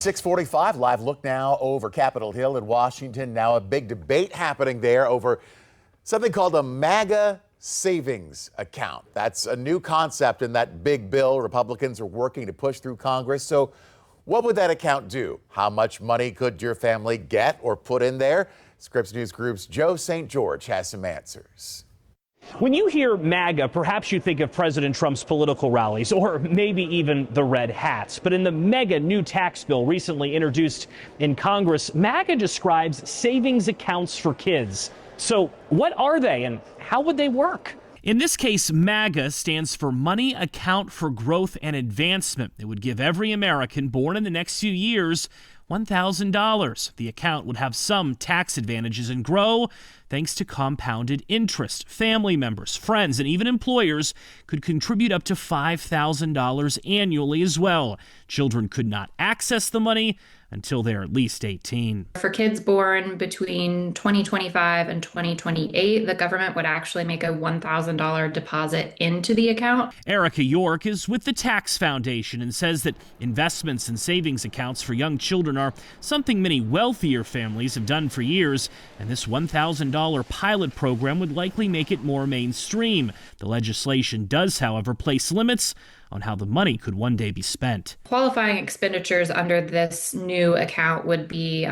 6:45 live look now over Capitol Hill in Washington. Now a big debate happening there over something called a MAGA Savings Account. That's a new concept in that big bill Republicans are working to push through Congress. So what would that account do? How much money could your family get or put in there? Scripps News Group's Joe St. George has some answers. When you hear MAGA, perhaps you think of President Trump's political rallies or maybe even the red hats. But in the mega new tax bill recently introduced in Congress, MAGA describes savings accounts for kids. So what are they and how would they work? In this case, MAGA stands for Money Account for Growth and Advancement. It would give every American born in the next few years $1,000. The account would have some tax advantages and grow thanks to compounded interest. Family members, friends, and even employers could contribute up to $5,000 annually as well. Children could not access the money until they're at least 18. For kids born between 2025 and 2028, the government would actually make a $1,000 deposit into the account. Erica York is with the Tax Foundation and says that investments and savings accounts for young children are something many wealthier families have done for years, and this $1,000 pilot program would likely make it more mainstream. The legislation does, however, place limits on how the money could one day be spent. Qualifying expenditures under this new account would be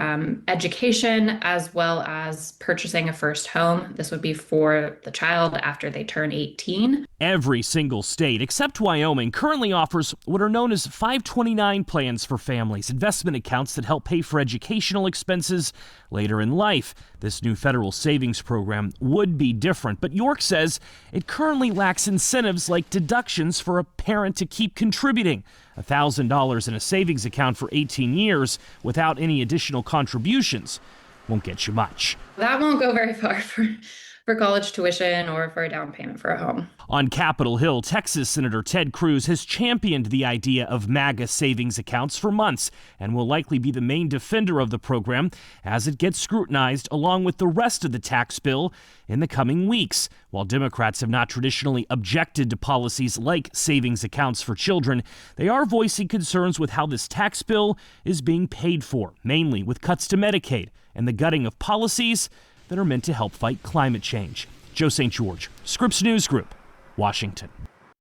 education as well as purchasing a first home. This would be for the child after they turn 18. Every single state, except Wyoming, currently offers what are known as 529 plans for families, investment accounts that help pay for educational expenses later in life. This new federal savings program would be different, but York says it currently lacks incentives like deductions for a parent to keep contributing. $1,000 in a savings account for 18 years without any additional contributions won't get you much. That won't go very far for college tuition or for a down payment for a home. On Capitol Hill, Texas Senator Ted Cruz has championed the idea of MAGA savings accounts for months and will likely be the main defender of the program as it gets scrutinized along with the rest of the tax bill in the coming weeks. While Democrats have not traditionally objected to policies like savings accounts for children, they are voicing concerns with how this tax bill is being paid for, mainly with cuts to Medicaid and the gutting of policies that are meant to help fight climate change. Joe St. George, Scripps News Group, Washington.